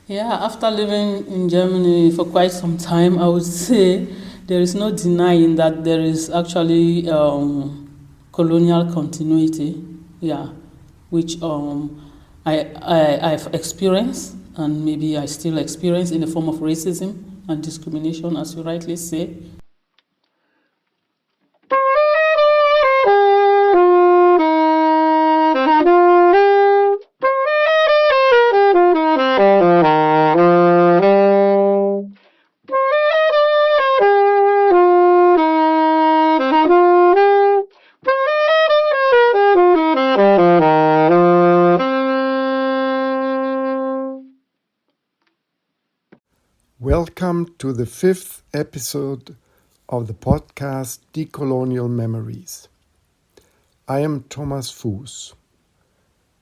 Yeah, after living in Germany for quite some time, I would say there is no denying that there is actually colonial continuity. Yeah, which I've experienced and maybe I still experience in the form of racism and discrimination, as you rightly say. Welcome to the fifth episode of the podcast Decolonial Memories. I am Thomas Fuß.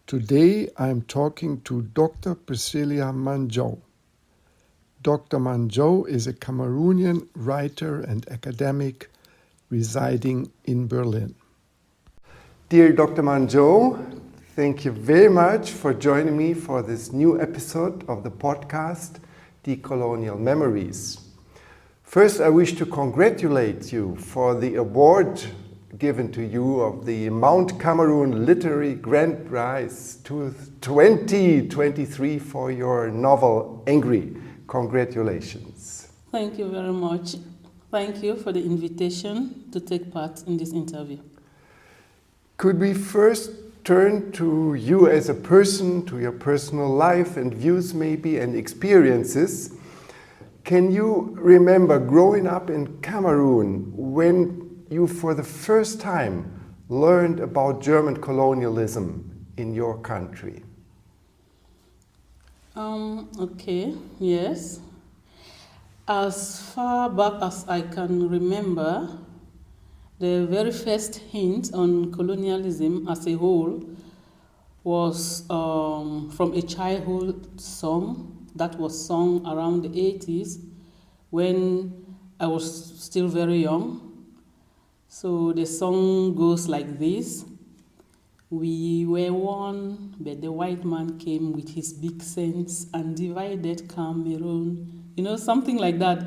Today I am talking to Dr. Priscillia Manjoh. Dr. Manjoh is a Cameroonian writer and academic residing in Berlin. Dear Dr. Manjoh, thank you very much for joining me for this new episode of the podcast Decolonial Memories. First, I wish to congratulate you for the award given to you of the Mount Cameroon Literary Grand Prize 2023 for your novel Angry. Congratulations. Thank you very much. Thank you for the invitation to take part in this interview. Could we first turn to you as a person, to your personal life and views maybe and experiences? Can you remember growing up in Cameroon when you for the first time learned about German colonialism in your country? Okay, yes. As far back as I can remember, the very first hint on colonialism as a whole was from a childhood song that was sung around the 80s when I was still very young. So the song goes like this: we were one, but the white man came with his big sense and divided Cameroon. Something like that.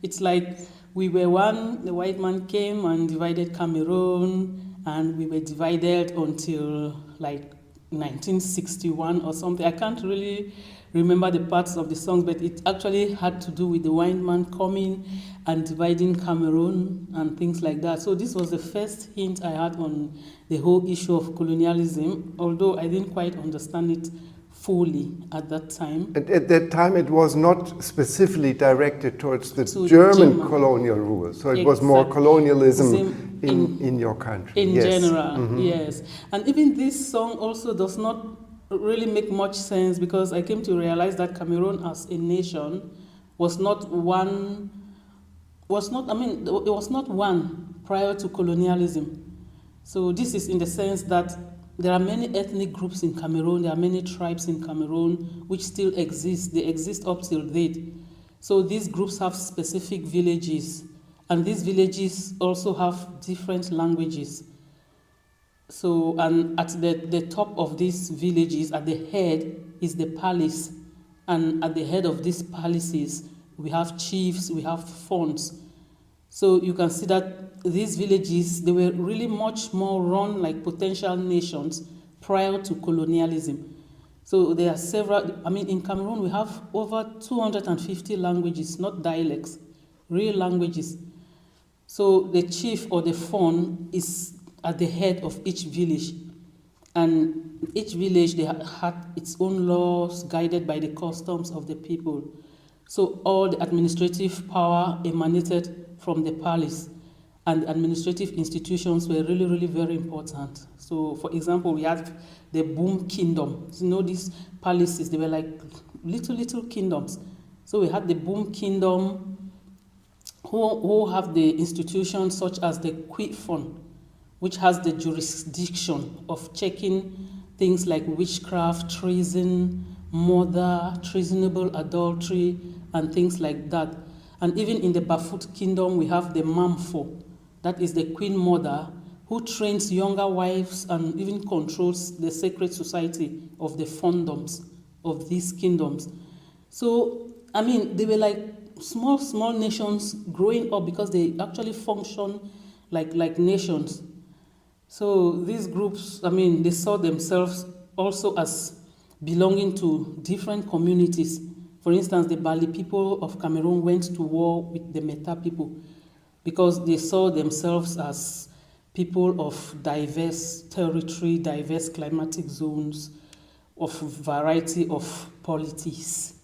It's like we were one, the white man came and divided Cameroon, and we were divided until like 1961 or something. I can't really remember the parts of the songs, but it actually had to do with the white man coming and dividing Cameroon and things like that. So this was the first hint I had on the whole issue of colonialism, although I didn't quite understand it fully at that time. At that time it was not specifically directed towards the German colonial rule, so it was more colonialism in your country. In general, yes. And even this song also does not really make much sense, because I came to realize that Cameroon as a nation was not one prior to colonialism. So this is in the sense that there are many ethnic groups in Cameroon, there are many tribes in Cameroon which still exist. They exist up till date. So these groups have specific villages, and these villages also have different languages. So, and at the top of these villages, at the head, is the palace. And at the head of these palaces, we have chiefs, we have fonts. So you can see that these villages, they were really much more run like potential nations prior to colonialism. So there are several, in Cameroon we have over 250 languages, not dialects, real languages. So the chief or the fon is at the head of each village. And each village, they had its own laws guided by the customs of the people. So all the administrative power emanated from the palace, and administrative institutions were really, really very important. So, for example, we had the boom kingdom. These palaces, they were like little kingdoms. So we had the boom kingdom, who have the institutions such as the Quifon, which has the jurisdiction of checking things like witchcraft, treason, murder, treasonable adultery, and things like that. And even in the Bafut kingdom, we have the Mamfo, that is the queen mother, who trains younger wives and even controls the secret society of the fondoms of these kingdoms. So, I mean, they were like small, small nations growing up because they actually function like nations. So these groups, I mean, they saw themselves also as belonging to different communities. For instance, the Bali people of Cameroon went to war with the Meta people because they saw themselves as people of diverse territory, diverse climatic zones, of variety of polities.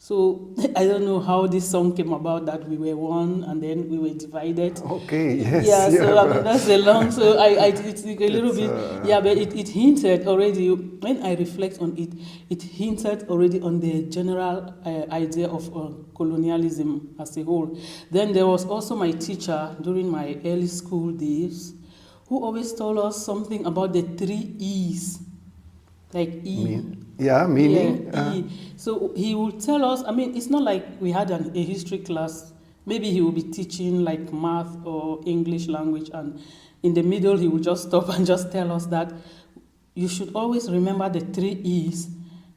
So I don't know how this song came about that we were one and then we were divided. Okay, yes, Yeah, yeah, so I mean but that's a long. So it's a little it's bit. Yeah, but it hinted already. When I reflect on it, it hinted already on the general idea of colonialism as a whole. Then there was also my teacher during my early school days, who always told us something about the three E's, like E. yeah, Yeah, meaning. E. So he will tell us, I mean, it's not like we had a history class. Maybe he will be teaching like math or English language, and in the middle, he will just stop and just tell us that you should always remember the three E's,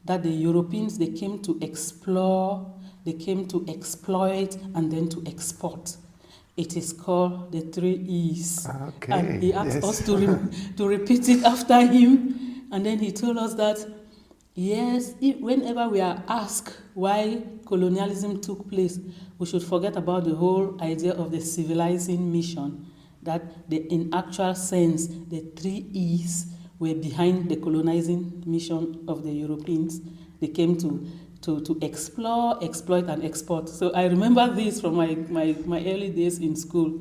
that the Europeans, they came to explore, they came to exploit, and then to export. It is called the three E's. Okay, And he asked yes. us to repeat it after him. And then he told us that, yes, whenever we are asked why colonialism took place, we should forget about the whole idea of the civilizing mission, that in actual sense, the three E's were behind the colonizing mission of the Europeans. They came to explore, exploit, and export. So I remember this from my early days in school.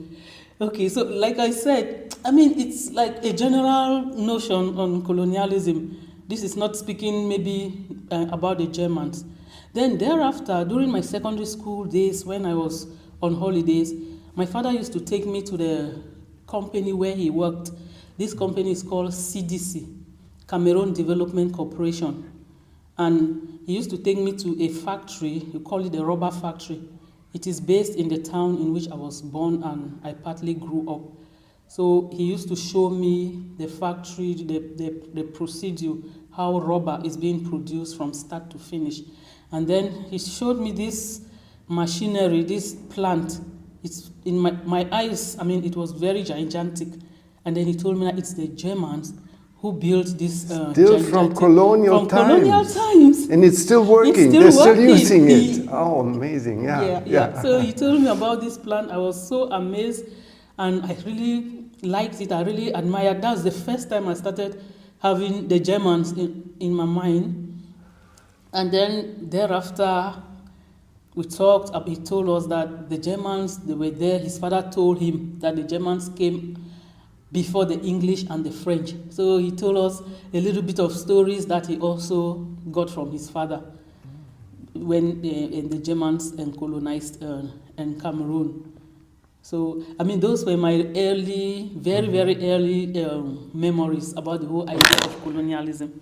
Okay, so like I said, I mean, it's like a general notion on colonialism. This is not speaking maybe about the Germans. Then thereafter, during my secondary school days, when I was on holidays, my father used to take me to the company where he worked. This company is called CDC, Cameroon Development Corporation. And he used to take me to a factory, you call it a rubber factory. It is based in the town in which I was born and I partly grew up. So he used to show me the factory, the procedure, how rubber is being produced from start to finish. And then he showed me this machinery, this plant. It's in my eyes, I mean, it was very gigantic. And then he told me that it's the Germans who built this Still from colonial times. And it's still working. They're still using it. Oh, amazing. Yeah. So he told me about this plant. I was so amazed and I really liked it. I really admired. That's the first time I started having the Germans in my mind. And then thereafter, we talked. He told us that the Germans, they were there. His father told him that the Germans came before the English and the French. So he told us a little bit of stories that he also got from his father when the Germans colonized Cameroon. So, I mean, those were my early, very, very early memories about the whole idea of colonialism.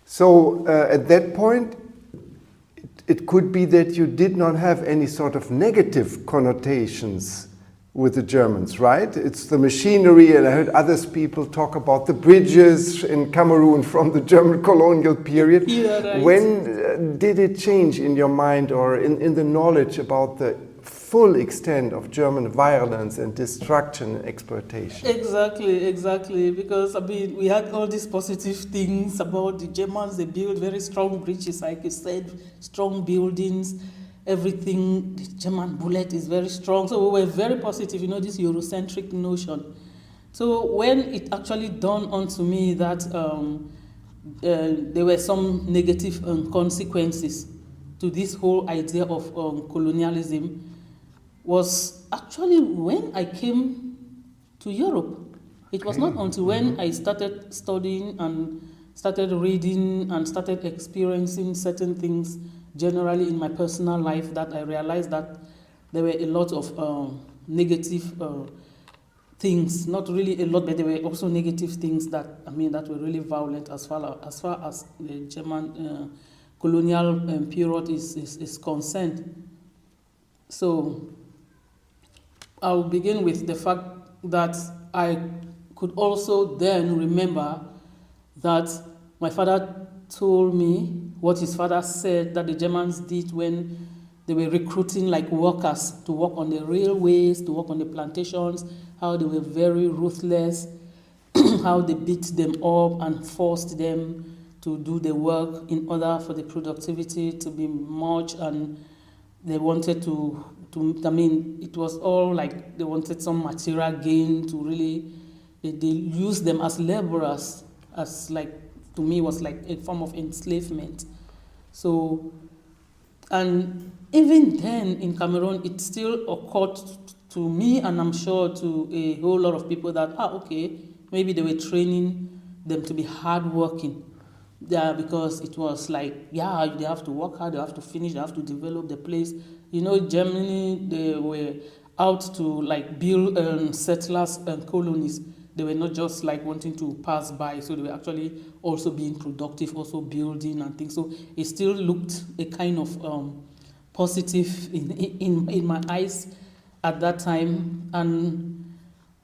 So at that point, it could be that you did not have any sort of negative connotations with the Germans, right? It's the machinery, and I heard others people talk about the bridges in Cameroon from the German colonial period. Yeah, right. When did it change in your mind or in the knowledge about the full extent of German violence and destruction and exploitation? Exactly. Because, I mean, we had all these positive things about the Germans. They built very strong bridges, like you said, strong buildings. Everything, the German bullet is very strong. So we were very positive, this Eurocentric notion. So when it actually dawned onto me that there were some negative consequences to this whole idea of colonialism, was actually when I came to Europe. It was not until when I started studying and started reading and started experiencing certain things generally in my personal life that I realized that there were a lot of negative things, not really a lot, but there were also negative things that were really violent as far as the German colonial period is concerned. So I'll begin with the fact that I could also then remember that my father told me what his father said that the Germans did when they were recruiting like workers to work on the railways, to work on the plantations, how they were very ruthless, how they beat them up and forced them to do the work in order for the productivity to be much, and they wanted to I mean, it was all like they wanted some material gain to really, they used them as laborers, as like, to me, was like a form of enslavement. So, and even then in Cameroon, it still occurred to me, and I'm sure to a whole lot of people, that, okay, maybe they were training them to be hardworking. Yeah, because it was like, yeah, they have to work hard, they have to finish, they have to develop the place. You know, Germany, they were out to like build settlers and colonies. They were not just like wanting to pass by, so they were actually also being productive, also building and things. So it still looked a kind of positive in my eyes at that time. And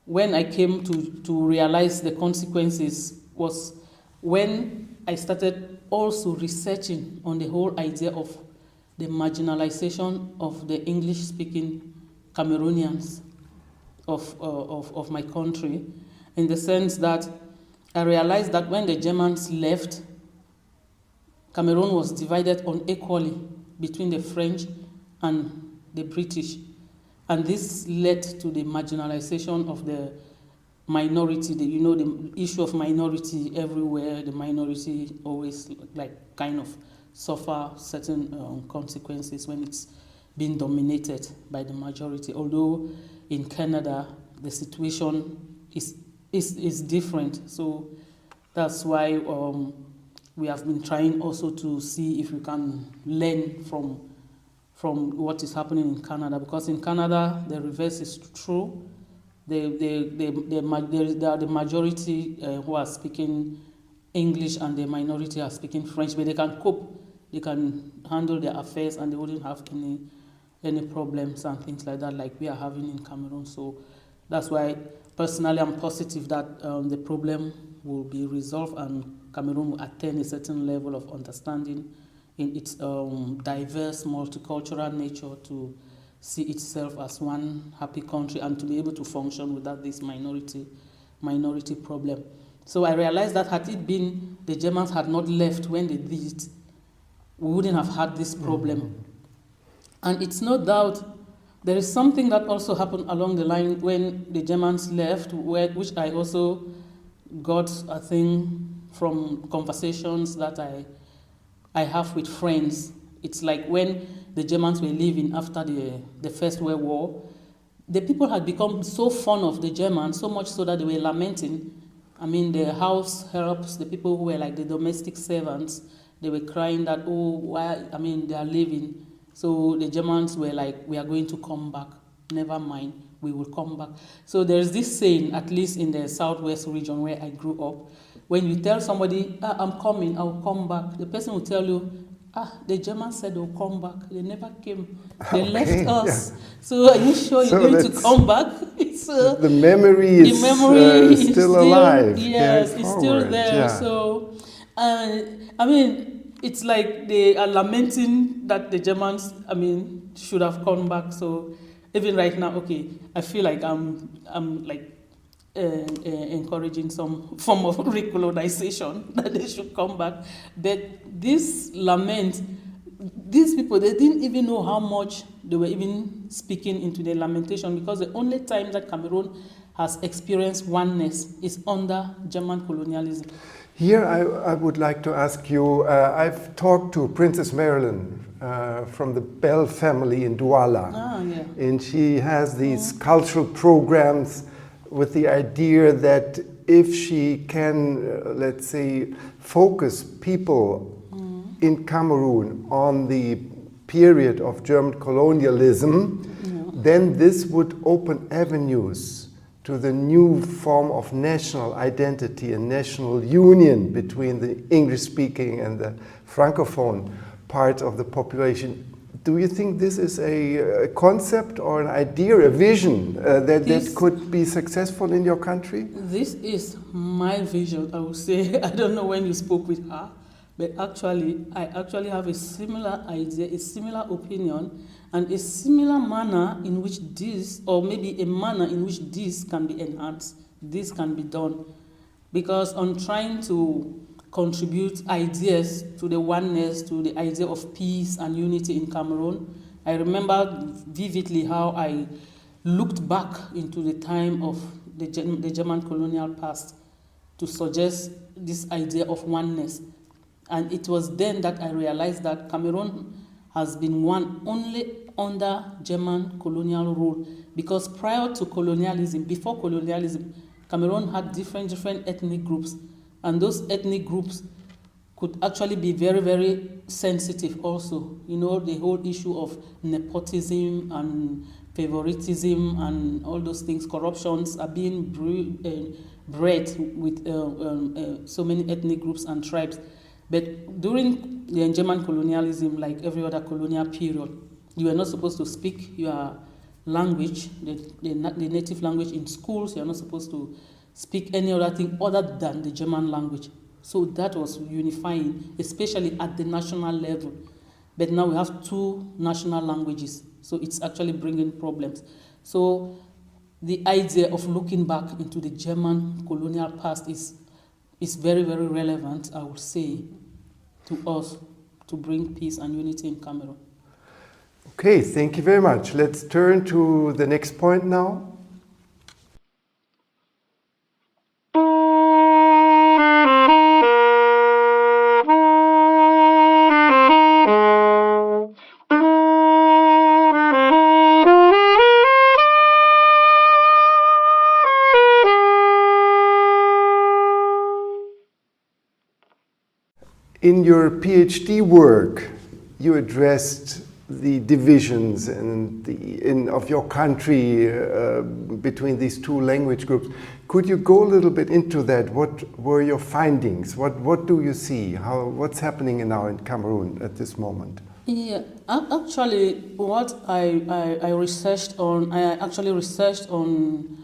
when I came to realize the consequences was when I started also researching on the whole idea of the marginalization of the English-speaking Cameroonians of my country, in the sense that I realized that when the Germans left, Cameroon was divided unequally between the French and the British. And this led to the marginalization of the minority. The issue of minority everywhere, the minority always like kind of suffer certain consequences when it's being dominated by the majority. Although in Canada, the situation is different. So that's why we have been trying also to see if we can learn from what is happening in Canada, because in Canada the reverse is true. They are the majority who are speaking English, and the minority are speaking French, but they can cope, they can handle their affairs, and they wouldn't have any problems and things like that like we are having in Cameroon. So that's why personally I'm positive that the problem will be resolved and Cameroon will attain a certain level of understanding in its diverse multicultural nature, to see itself as one happy country and to be able to function without this minority problem. So I realized that had it been the Germans had not left when they did, we wouldn't have had this problem. Mm-hmm. And it's no doubt there is something that also happened along the line when the Germans left, which I also got, I think, from conversations that I have with friends. It's like when the Germans were leaving after the First World War, the people had become so fond of the Germans, so much so that they were lamenting. I mean, the house helps, the people who were like the domestic servants, they were crying that, why, I mean, they are leaving. So the Germans were like, we are going to come back. Never mind, we will come back. So there's this saying, at least in the southwest region where I grew up, when you tell somebody, I'm coming, I'll come back, the person will tell you, the Germans said they'll come back. They never came. They left us. Yeah. So are you sure you're going to come back? The memory is still alive. Yes, it's still there. Yeah. So, I mean, it's like they are lamenting that the Germans, I mean, should have come back. So even right now, okay, I feel like I'm like encouraging some form of recolonization, that they should come back. But this lament, these people, they didn't even know how much they were even speaking into their lamentation, because the only time that Cameroon has experienced oneness is under German colonialism. Here I would like to ask you, I've talked to Princess Marilyn from the Bell family in Douala. Yeah. And she has these cultural programs with the idea that if she can, let's say, focus people in Cameroon on the period of German colonialism, then this would open avenues to the new form of national identity and national union between the English-speaking and the Francophone part of the population. Do you think this is a concept or an idea, a vision that could be successful in your country? This is my vision, I would say. I don't know when you spoke with her, But actually, I actually have a similar idea, a similar opinion, and a similar manner in which this, or maybe a manner in which this can be enhanced, this can be done. Because on trying to contribute ideas to the oneness, to the idea of peace and unity in Cameroon, I remember vividly how I looked back into the time of the German colonial past to suggest this idea of oneness. And it was then that I realized that Cameroon has been one only under German colonial rule, because prior to colonialism, before colonialism, Cameroon had different ethnic groups, and those ethnic groups could actually be very, very sensitive also. You know, the whole issue of nepotism and favoritism and all those things, corruptions are being bred with so many ethnic groups and tribes. But during the German colonialism, like every other colonial period, you were not supposed to speak your language, the native language in schools. You are not supposed to speak any other thing other than the German language. So that was unifying, especially at the national level. But now we have two national languages, so it's actually bringing problems. So the idea of looking back into the German colonial past is very, very relevant, I would say, to us to bring peace and unity in Cameroon. Okay, thank you very much. Let's turn to the next point now. In your PhD work, you addressed the divisions of your country between these two language groups. Could you go a little bit into that? What were your findings? What do you see? What's happening now in Cameroon at this moment? Yeah, actually, what I researched on, I actually researched on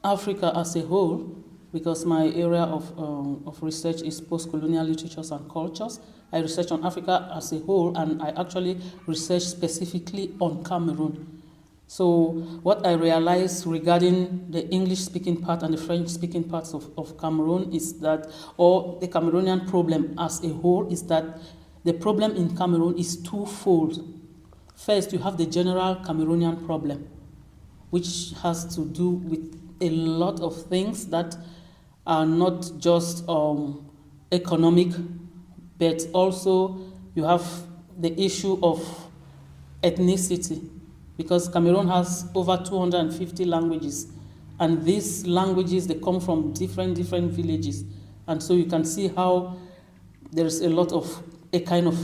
Africa as a whole, because my area of research is post-colonial literatures and cultures. I researched on Africa as a whole, and I actually researched specifically on Cameroon. So what I realized regarding the English-speaking part and the French-speaking parts of Cameroon is that, or the Cameroonian problem as a whole, is that the problem in Cameroon is twofold. First, you have the general Cameroonian problem, which has to do with a lot of things that are not just economic, but also you have the issue of ethnicity, because Cameroon has over 250 languages, and these languages, they come from different villages, and so you can see how there's a lot of a kind of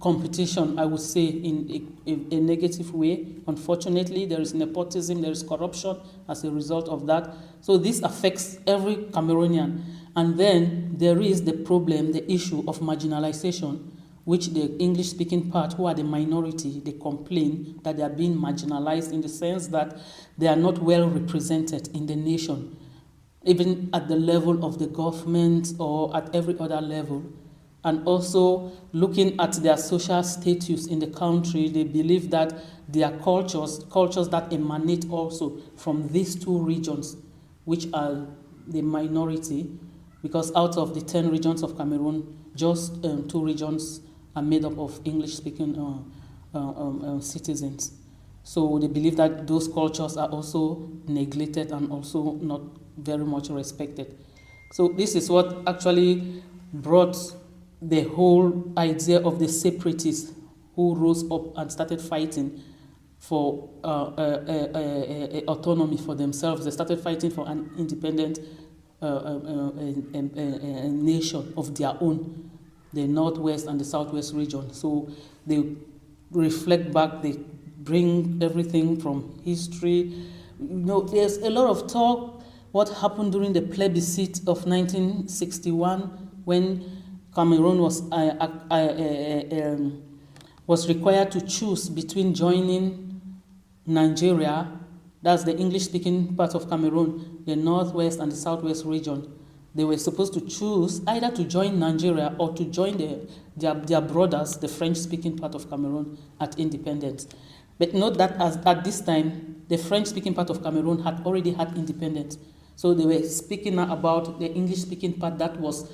competition, I would say, in a negative way. Unfortunately, there is nepotism, there is corruption as a result of that. So this affects every Cameroonian. And then there is the problem, the issue of marginalization, which the English-speaking part, who are the minority, they complain that they are being marginalized in the sense that they are not well represented in the nation, even at the level of the government or at every other level. And also looking at their social status in the country, they believe that their cultures that emanate also from these two regions, which are the minority, because out of the 10 regions of Cameroon, just 2 regions are made up of English-speaking citizens. So they believe that those cultures are also neglected and also not very much respected. So this is what actually brought the whole idea of the separatists who rose up and started fighting for autonomy for themselves. They started fighting for an independent nation of their own, the Northwest and the Southwest region. So they reflect back, they bring everything from history. You know, there's a lot of talk what happened during the plebiscite of 1961 when Cameroon was required to choose between joining Nigeria, that's the English-speaking part of Cameroon, the Northwest and the Southwest region, They were supposed to choose either to join Nigeria or to join their brothers, the French-speaking part of Cameroon, at independence. But note that at this time, the French-speaking part of Cameroon had already had independence. So they were speaking now about the English-speaking part that was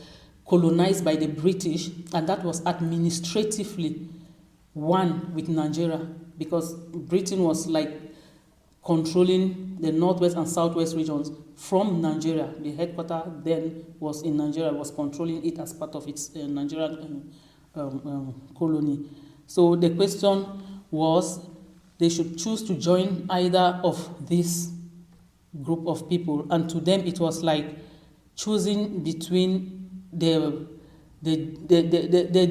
colonized by the British, and that was administratively one with Nigeria, because Britain was like controlling the northwest and southwest regions from Nigeria. The headquarters then was in Nigeria, was controlling it as part of its Nigerian colony. So the question was, they should choose to join either of this group of people, and to them it was like choosing between the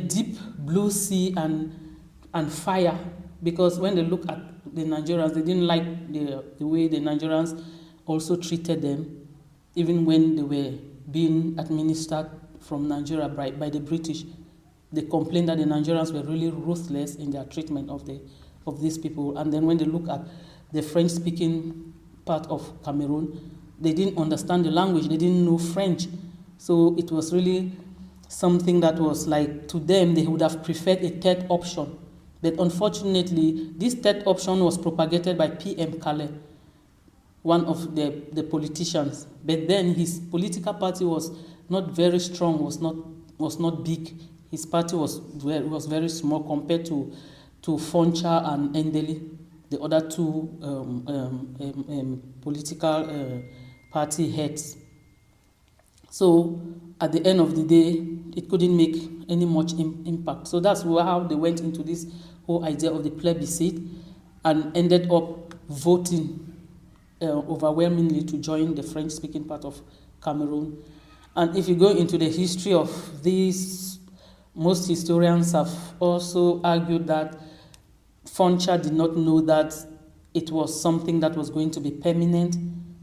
deep blue sea and fire, because when they look at the Nigerians, they didn't like the way the Nigerians also treated them, even when they were being administered from Nigeria by the British. They complained that the Nigerians were really ruthless in their treatment of these people. And then when they look at the French-speaking part of Cameroon, they didn't understand the language, they didn't know French. So it was really something that was like, to them, they would have preferred a third option. But unfortunately, this third option was propagated by P.M. Kale, one of the politicians. But then his political party was not very strong, was not big. His party was very small compared to Foncha and Endeli, the other two political party heads. So at the end of the day, it couldn't make any much impact. So that's how they went into this whole idea of the plebiscite and ended up voting overwhelmingly to join the French-speaking part of Cameroon. And if you go into the history of these, most historians have also argued that Foncha did not know that it was something that was going to be permanent.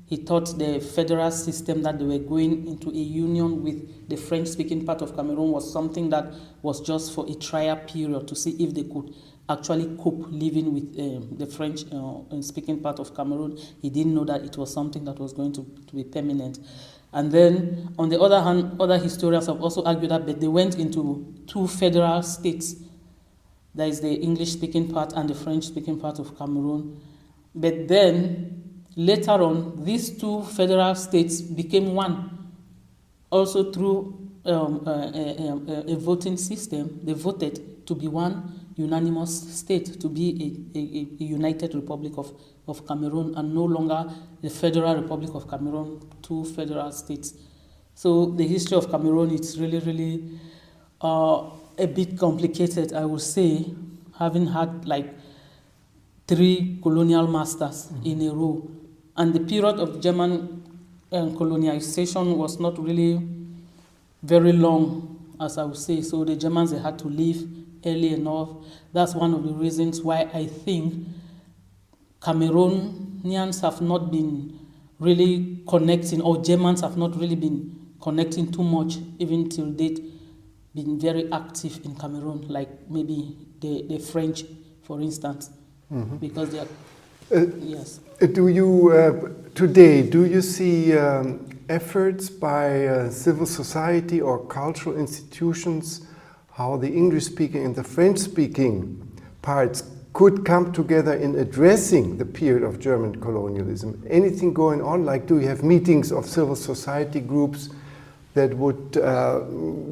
He thought the federal system that they were going into a union with the French-speaking part of Cameroon was something that was just for a trial period to see if they could actually cope living with the French-speaking part of Cameroon. He didn't know that it was something that was going to be permanent. And then, on the other hand, other historians have also argued that they went into two federal states. That is the English-speaking part and the French-speaking part of Cameroon. But then, later on, these two federal states became one. Also through a voting system, they voted to be one unanimous state, to be a united Republic of Cameroon, and no longer the Federal Republic of Cameroon, two federal states. So the history of Cameroon is really, really a bit complicated, I would say, having had like 3 colonial masters in a row. And the period of German colonization was not really very long, as I would say. So the Germans, they had to leave early enough. That's one of the reasons why I think Cameroonians have not been really connecting, or Germans have not really been connecting too much, even till date, been very active in Cameroon, like maybe the French, for instance, because they are, yes. Do you, today, do you see efforts by civil society or cultural institutions how the English-speaking and the French-speaking parts could come together in addressing the period of German colonialism? Anything going on? Like, do you have meetings of civil society groups that would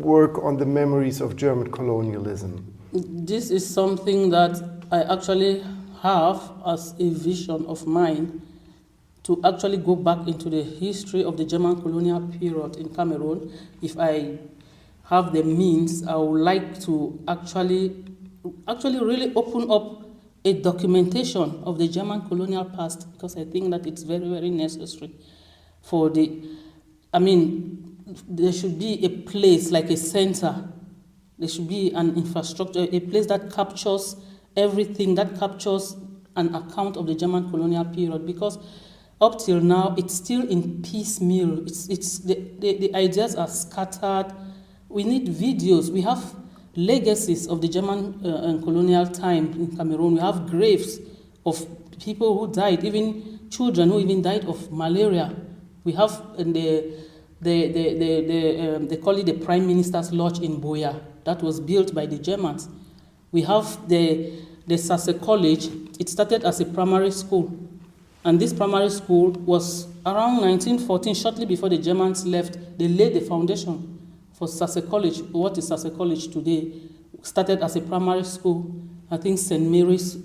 work on the memories of German colonialism? This is something that I actually have as a vision of mine, to actually go back into the history of the German colonial period in Cameroon. If I have the means, I would like to actually really open up a documentation of the German colonial past, because I think that it's very, very necessary for there should be a place, like a center. There should be an infrastructure, a place that captures everything, that captures an account of the German colonial period, because up till now, it's still in piecemeal. The ideas are scattered. We need videos. We have legacies of the German colonial time in Cameroon. We have graves of people who died, even children who even died of malaria. We have the they call it the Prime Minister's Lodge in Boya. That was built by the Germans. We have the Sase College. It started as a primary school. And this primary school was around 1914, shortly before the Germans left. They laid the foundation for Sase College. What is Sase College today? Started as a primary school, I think St. Mary's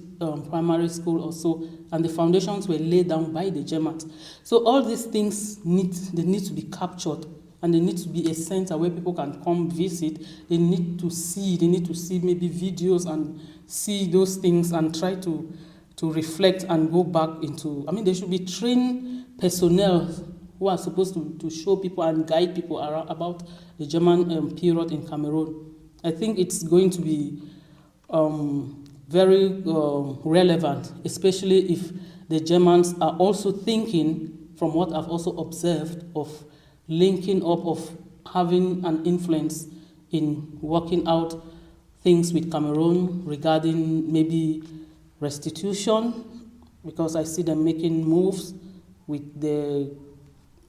primary school or so, and the foundations were laid down by the Germans. So all these things need to be captured, and they need to be a center where people can come visit. They need to see maybe videos and see those things and try to reflect and go back into, there should be trained personnel who are supposed to show people and guide people around about the German period in Cameroon. I think it's going to be very relevant, especially if the Germans are also thinking, from what I've also observed, of linking up, of having an influence in working out things with Cameroon regarding maybe restitution, because I see them making moves with the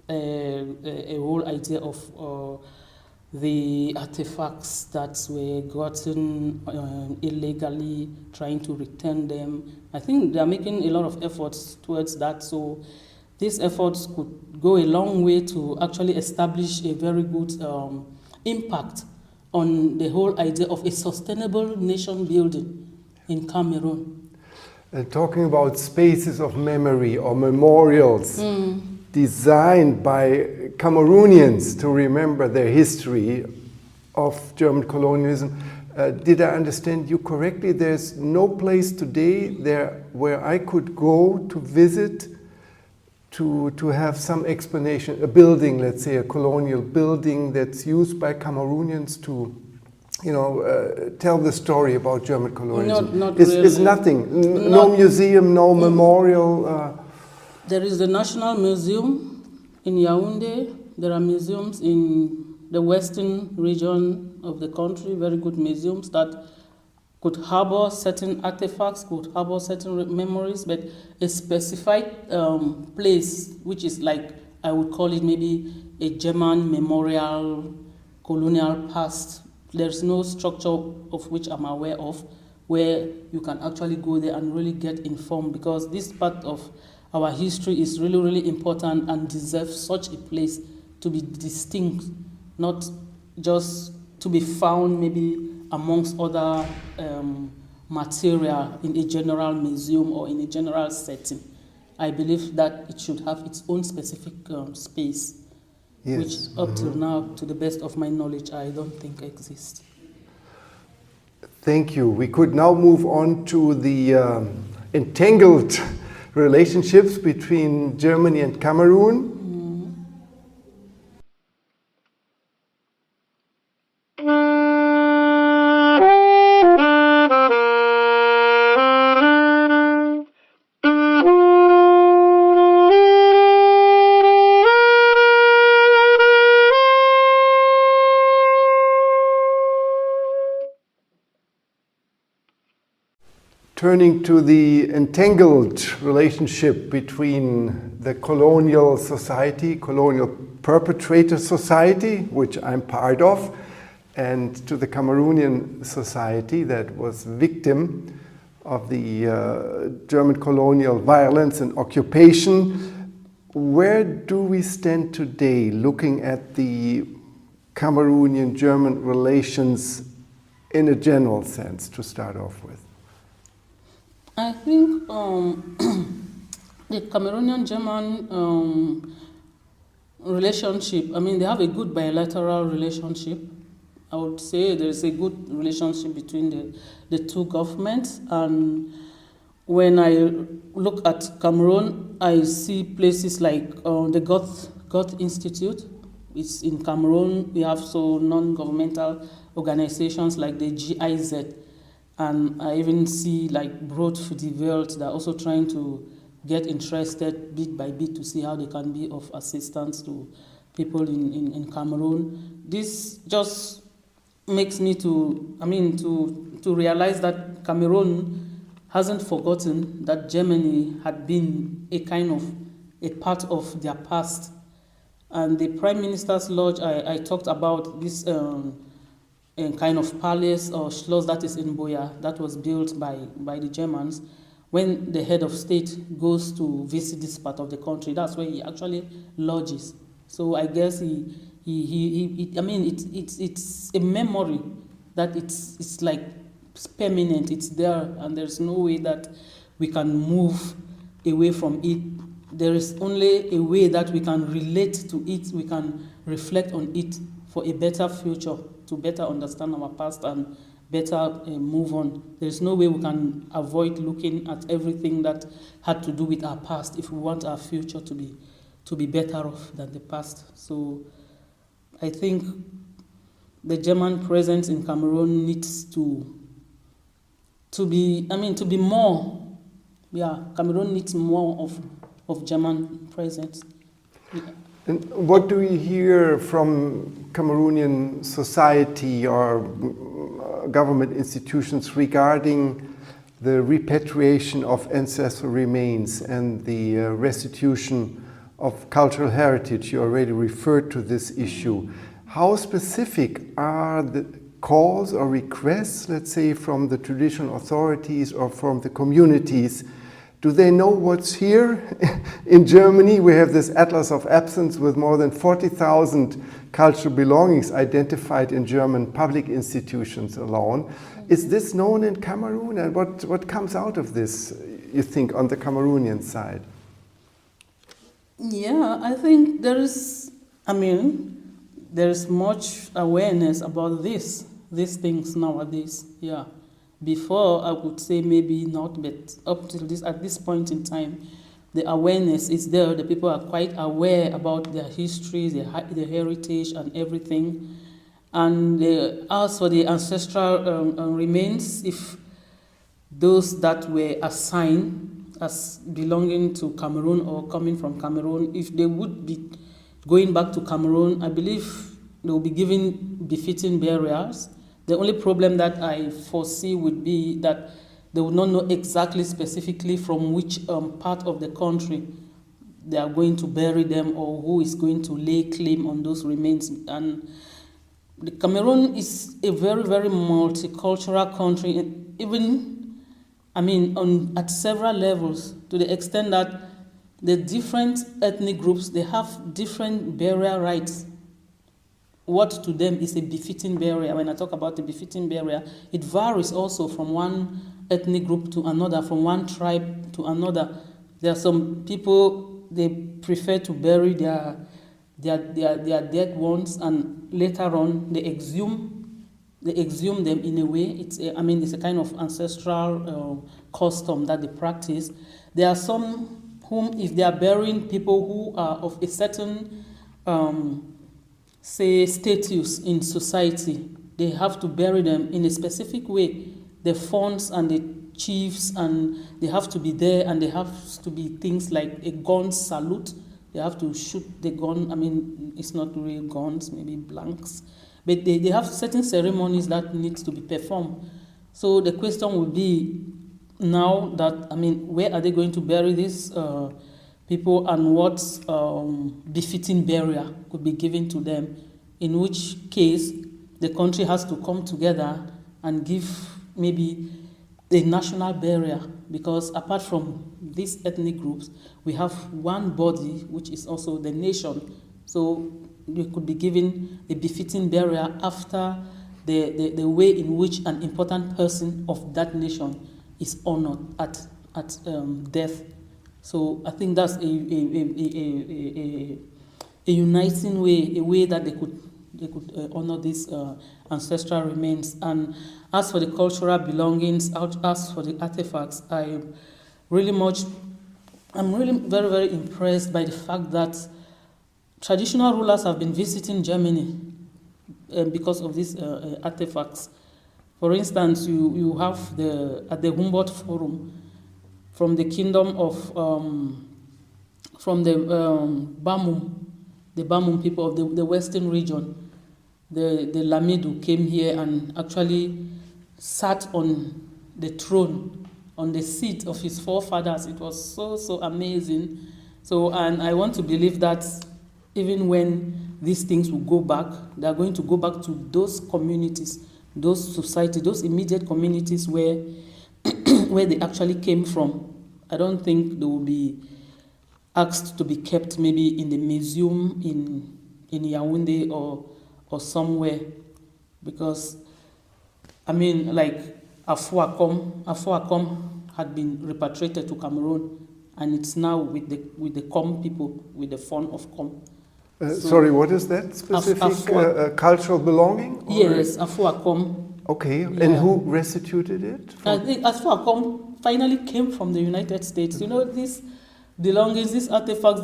a whole idea of the artifacts that were gotten illegally, trying to return them. I think they are making a lot of efforts towards that. So these efforts could go a long way to actually establish a very good impact on the whole idea of a sustainable nation building in Cameroon. Talking about spaces of memory or memorials designed by Cameroonians to remember their history of German colonialism. Did I understand you correctly? There's no place today there where I could go to visit to have some explanation, a building, let's say a colonial building that's used by Cameroonians to tell the story about German colonialism. Not really. It's nothing. No museum, no memorial. There is the National Museum in Yaoundé. There are museums in the western region of the country, very good museums that could harbor certain artifacts, could harbor certain memories, but a specified place, which is like, I would call it maybe a German memorial, colonial past. There's no structure of which I'm aware of where you can actually go there and really get informed, because this part of our history is really, really important and deserves such a place to be distinct, not just to be found maybe amongst other material in a general museum or in a general setting. I believe that it should have its own specific space, yes. Which up till now, to the best of my knowledge, I don't think exists. Thank you. We could now move on to the entangled relationships between Germany and Cameroon. Turning to the entangled relationship between the colonial society, colonial perpetrator society, which I'm part of, and to the Cameroonian society that was victim of the German colonial violence and occupation. Where do we stand today looking at the Cameroonian-German relations in a general sense, to start off with? I think the Cameroonian-German relationship, they have a good bilateral relationship. I would say there's a good relationship between the two governments. And when I look at Cameroon, I see places like the Goethe Institute. It's in Cameroon. We have non-governmental organizations like the GIZ. And I even see like Brood for the World. They're also trying to get interested bit by bit to see how they can be of assistance to people in Cameroon. This just makes me to realize that Cameroon hasn't forgotten that Germany had been a part of their past. And the Prime Minister's Lodge, I talked about this kind of palace or schloss that is in Boya that was built by the Germans. When the head of state goes to visit this part of the country, that's where he actually lodges. So I guess I mean, it's a memory that it's like it's permanent. It's there, and there's no way that we can move away from it. There is only a way that we can relate to it. We can reflect on it for a better future, to better understand our past and better move on. There's no way we can avoid looking at everything that had to do with our past if we want our future to be better off than the past. So I think the German presence in Cameroon needs to be more. Yeah, Cameroon needs more of German presence. Yeah. And what do we hear from Cameroonian society or government institutions regarding the repatriation of ancestral remains and the restitution of cultural heritage? You already referred to this issue. How specific are the calls or requests, let's say, from the traditional authorities or from the communities? Do they know what's here? In Germany, we have this Atlas of Absence with more than 40,000 cultural belongings identified in German public institutions alone. Is this known in Cameroon? And what comes out of this, you think, on the Cameroonian side? Yeah, I think there is much awareness about these things nowadays. Yeah. Before, I would say maybe not, but at this point in time, the awareness is there. The people are quite aware about their history, their heritage, and everything. And as for the ancestral remains, if those that were assigned as belonging to Cameroon or coming from Cameroon, if they would be going back to Cameroon, I believe they will be given befitting burials. The only problem that I foresee would be that they would not know exactly specifically from which part of the country they are going to bury them or who is going to lay claim on those remains. And the Cameroon is a very, very multicultural country, at several levels, to the extent that the different ethnic groups, they have different burial rites. What to them is a befitting burial. When I talk about the befitting burial, it varies also from one ethnic group to another, from one tribe to another. There are some people, they prefer to bury their dead ones, and later on they exhume them in a way. It's a kind of ancestral custom that they practice. There are some whom, if they are burying people who are of a certain status in society, they have to bury them in a specific way. The fonts and the chiefs, and they have to be there, and there have to be things like a gun salute. They have to shoot the gun. It's not real guns, maybe blanks. But they have certain ceremonies that needs to be performed. So the question will be now that, where are they going to bury these people, and what befitting burial could be given to them, in which case the country has to come together and give maybe a national burial, because apart from these ethnic groups, we have one body which is also the nation. So they could be given a befitting burial after the way in which an important person of that nation is honored at death. So I think that's a uniting way, a way that they could honor these ancestral remains. And as for the cultural belongings, as for the artifacts, I'm really very, very impressed by the fact that traditional rulers have been visiting Germany because of these artifacts. For instance, you have at the Humboldt Forum, from the kingdom of from the Bamum people of the western region, the Lamidu came here and actually sat on the throne, on the seat of his forefathers. It was so amazing. So, and I want to believe that even when these things will go back, they are going to go back to those communities, those society, those immediate communities where where they actually came from. I don't think they will be asked to be kept maybe in the museum in Yaoundé or somewhere, because I mean, like Afuakom had been repatriated to Cameroon, and it's now with the Com people, with the Fon of Com. Sorry, what is that specific cultural belonging? Yes, Afuakom. Okay, Yeah. and who restituted it? I think Afuakom finally came from the United States. You know, these belongings, these artifacts,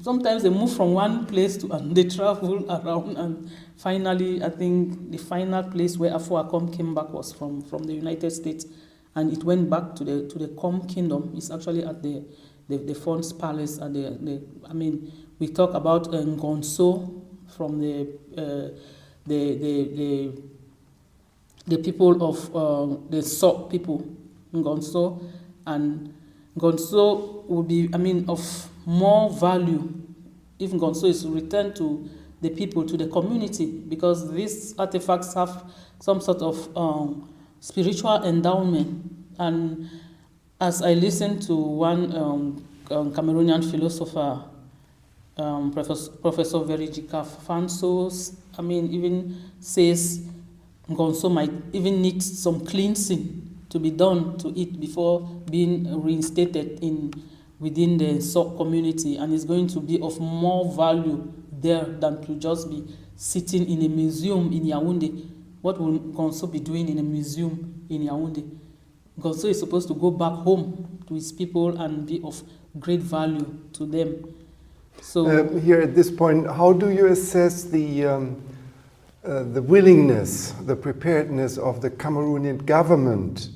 sometimes they move from one place to and they travel around, and finally, I think the final place where Afuakom came back was from the United States, and it went back to the Com Kingdom. It's actually at the Fon's Palace, and I mean, we talk about Ngonso from the people of the Sok people, Ngonso, and Ngonso would be, I mean, of more value if Ngonso is returned to the people, to the community, because these artifacts have some sort of spiritual endowment. And as I listened to one Cameroonian philosopher, Professor Verijika Fansos, I mean, even says Ngonso might even need some cleansing to be done to it before being reinstated within the Sok community, and it's going to be of more value there than to just be sitting in a museum in Yaoundé. What will Ngonso be doing in a museum in Yaoundé? Ngonso is supposed to go back home to his people and be of great value to them. So here at this point, how do you assess the willingness, the preparedness of the Cameroonian government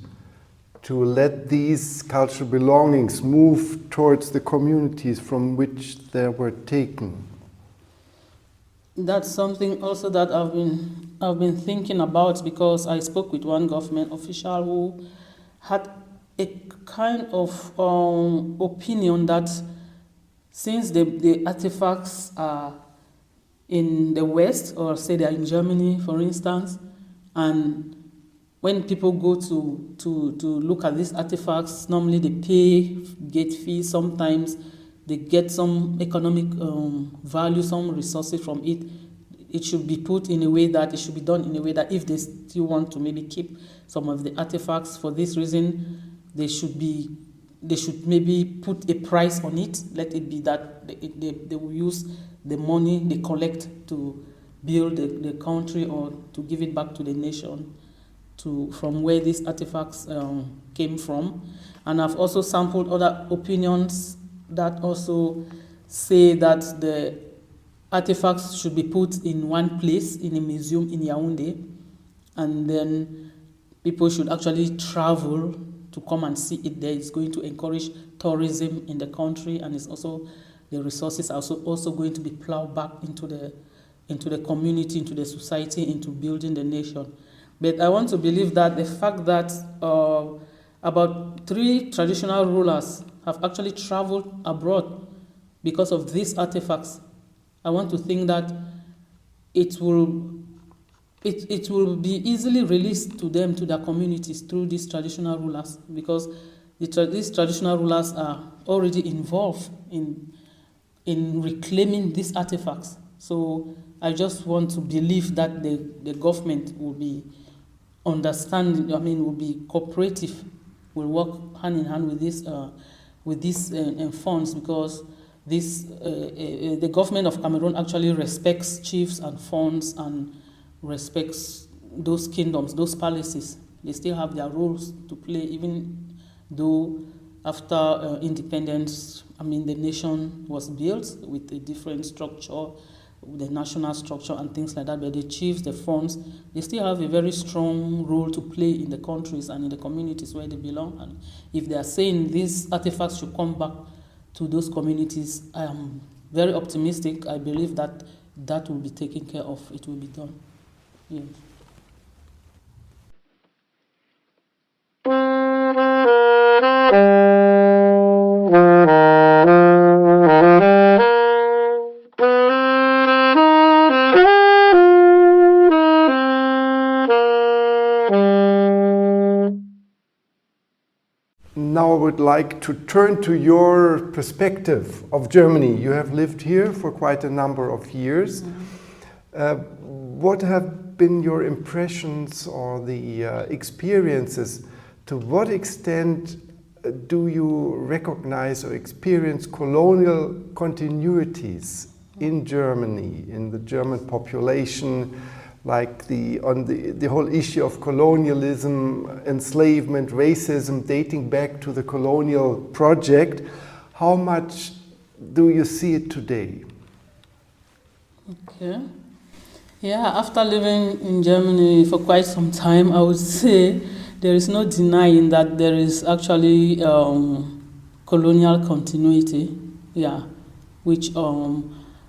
to let these cultural belongings move towards the communities from which they were taken? That's something also that I've been thinking about, because I spoke with one government official who had a kind of opinion that since the artifacts are in the West, or say they are in Germany, for instance, and when people go to look at these artifacts, normally they pay gate fees. Sometimes they get some economic value, some resources from it. It should be put in a way that it should be done in a way that if they still want to maybe keep some of the artifacts for this reason, they should maybe put a price on it. Let it be that they will use the money they collect to build the country, or to give it back to the nation, from where these artifacts came from. And I've also sampled other opinions that also say that the artifacts should be put in one place in a museum in Yaoundé, and then people should actually travel to come and see it there. It's going to encourage tourism in the country, and it's also, the resources are also going to be plowed back into the community, into the society, into building the nation. But I want to believe that the fact that about 3 traditional rulers have actually traveled abroad because of these artifacts, I want to think that it will be easily released to them, to their communities, through these traditional rulers, because these traditional rulers are already involved in reclaiming these artifacts. So I just want to believe that the government will be understanding, will be cooperative, will work hand in hand with these funds, because the government of Cameroon actually respects chiefs and funds, and respects those kingdoms, those palaces. They still have their roles to play, even though after independence, the nation was built with a different structure, the national structure and things like that. But the chiefs, the funds, they still have a very strong role to play in the countries and in the communities where they belong. And if they are saying these artifacts should come back to those communities, I am very optimistic. I believe that will be taken care of. It will be done. Yes. now I would like to turn to your perspective of Germany. You have lived here for quite a number of years. What have been your impressions or the experiences? To what extent do you recognize or experience colonial continuities in Germany, in the German population, like the whole issue of colonialism, enslavement, racism dating back to the colonial project? How much do you see it today? Okay. Yeah, after living in Germany for quite some time, I would say there is no denying that there is actually colonial continuity, yeah, which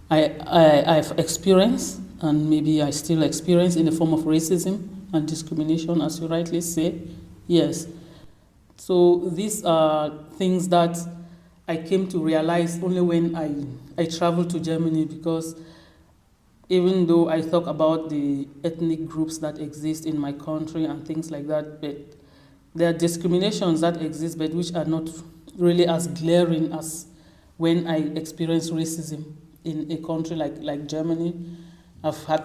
I've experienced, and maybe I still experience in the form of racism and discrimination, as you rightly say. Yes. So these are things that I came to realize only when I traveled to Germany, because even though I talk about the ethnic groups that exist in my country and things like that, but there are discriminations that exist, but which are not really as glaring as when I experience racism in a country like Germany. I've had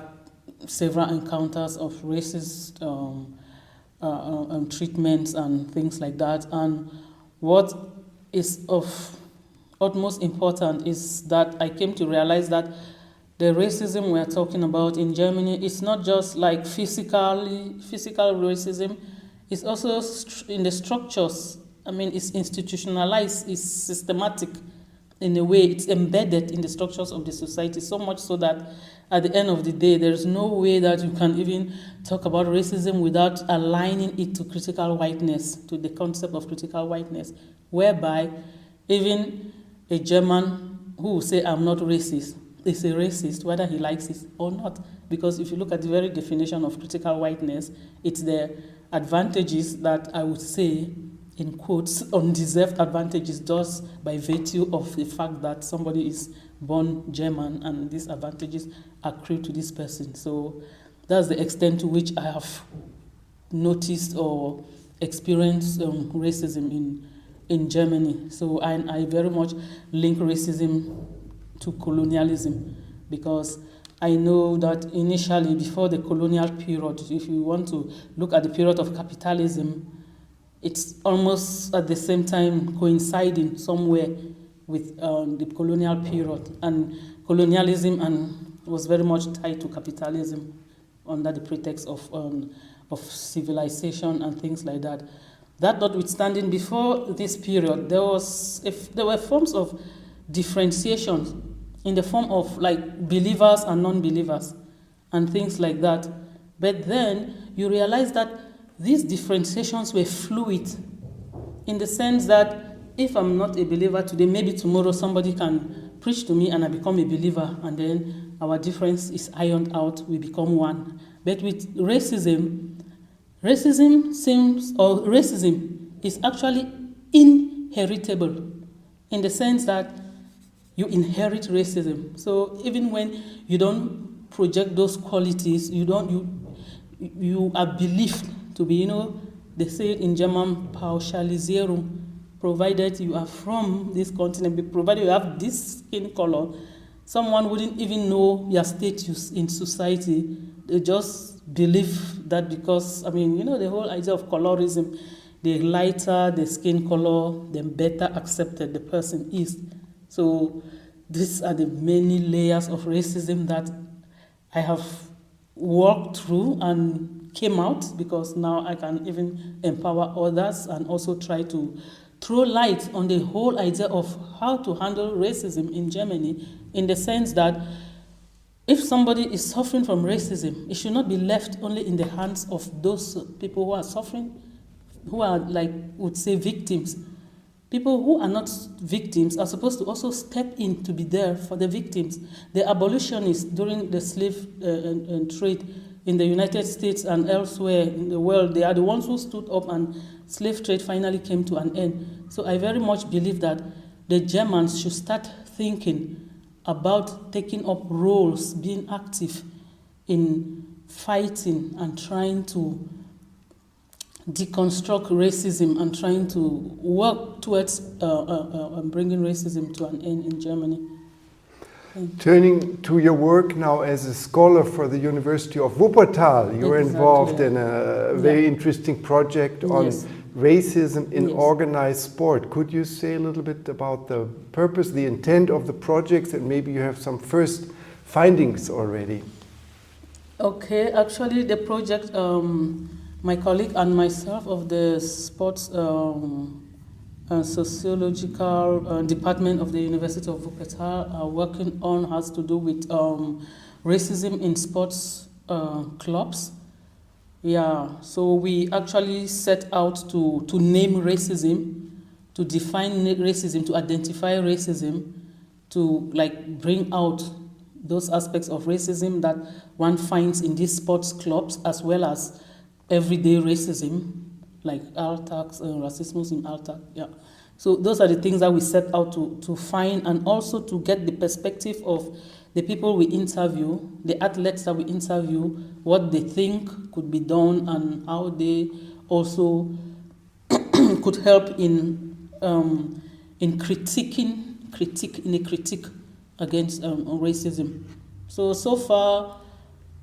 several encounters of racist treatments and things like that. And what is of utmost importance is that I came to realize that the racism we're talking about in Germany is not just like physical racism, it's also in the structures. I mean, it's institutionalized, it's systematic in a way, it's embedded in the structures of the society, so much so that at the end of the day, there's no way that you can even talk about racism without aligning it to critical whiteness, to the concept of critical whiteness, whereby even a German who will say, I'm not racist, is a racist, whether he likes it or not. Because if you look at the very definition of critical whiteness, it's the advantages that I would say, in quotes, undeserved advantages just by virtue of the fact that somebody is born German and these advantages accrue to this person. So that's the extent to which I have noticed or experienced racism in Germany. So I very much link racism to colonialism, because I know that initially, before the colonial period, if you want to look at the period of capitalism, it's almost at the same time coinciding somewhere with the colonial period. And colonialism was very much tied to capitalism under the pretext of civilization and things like that. That notwithstanding, before this period, there were forms of differentiation in the form of like believers and non-believers and things like that. But then you realize that these differentiations were fluid, in the sense that if I'm not a believer today, maybe tomorrow somebody can preach to me and I become a believer, and then our difference is ironed out, we become one. But with racism is actually inheritable, in the sense that you inherit racism. So even when you don't project those qualities, you are believed to be, they say it in German, Pauschalisierung, provided you are from this continent, provided you have this skin color, someone wouldn't even know your status in society. They just believe that because, the whole idea of colorism, the lighter the skin color, the better accepted the person is. So these are the many layers of racism that I have walked through and came out, because now I can even empower others and also try to throw light on the whole idea of how to handle racism in Germany, in the sense that if somebody is suffering from racism, it should not be left only in the hands of those people who are suffering, who are would say victims. People who are not victims are supposed to also step in to be there for the victims. The abolitionists during the slave trade in the United States and elsewhere in the world, they are the ones who stood up and slave trade finally came to an end. So I very much believe that the Germans should start thinking about taking up roles, being active in fighting and trying to deconstruct racism and trying to work towards bringing racism to an end in Germany. Turning to your work now as a scholar for the University of Wuppertal, you're involved in a very interesting project on racism in organized sport. Could you say a little bit about the purpose, the intent of the projects, and maybe you have some first findings already? Okay, actually the project, my colleague and myself of the sports sociological department of the University of Wuppertal are working on has to do with racism in sports clubs. Yeah, so we actually set out to name racism, to define racism, to identify racism, to like bring out those aspects of racism that one finds in these sports clubs, as well as everyday racism, like attacks, racism in attack. Yeah. So those are the things that we set out to find, and also to get the perspective of the people we interview, the athletes that we interview, what they think could be done, and how they also could help in critique against racism. So far,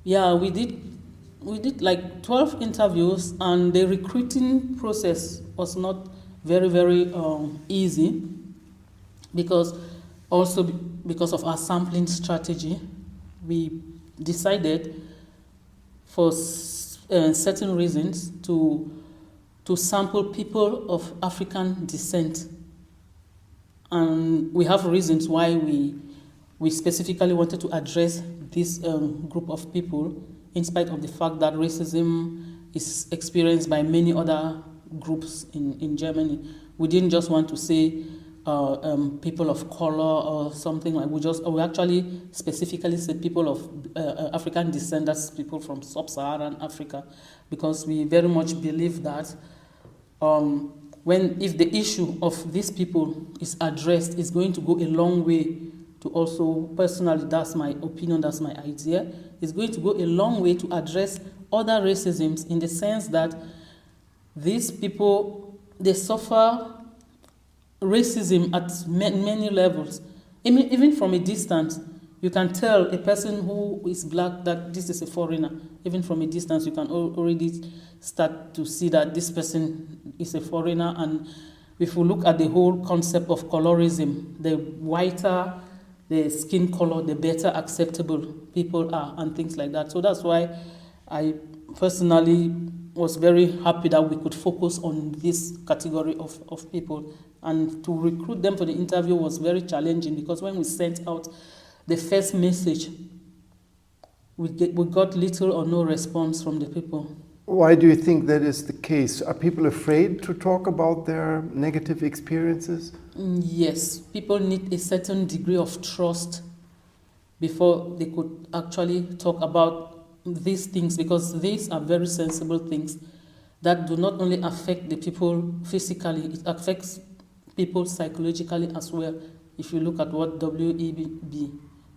yeah, we did like 12 interviews, and the recruiting process was not very easy, because of our sampling strategy. We decided for certain reasons to sample people of African descent, and we have reasons why we specifically wanted to address this group of people, in spite of the fact that racism is experienced by many other groups in Germany. We didn't just want to say people of color or something like. We actually specifically said people of African descent, that's people from sub-Saharan Africa, because we very much believe that if the issue of these people is addressed, it's going to go a long way to also, personally, that's my opinion, that's my idea, it's going to go a long way to address other racisms, in the sense that these people, they suffer racism at many levels. Even from a distance, you can tell a person who is black that this is a foreigner. Even from a distance, you can already start to see that this person is a foreigner. And if we look at the whole concept of colorism, the whiter the skin color, the better acceptable people are, and things like that. So that's why I personally was very happy that we could focus on this category of people. And to recruit them for the interview was very challenging, because when we sent out the first message, we got little or no response from the people. Why do you think that is the case? Are people afraid to talk about their negative experiences? Yes, people need a certain degree of trust before they could actually talk about these things, because these are very sensible things that do not only affect the people physically, it affects people psychologically as well. If you look at what W.E.B.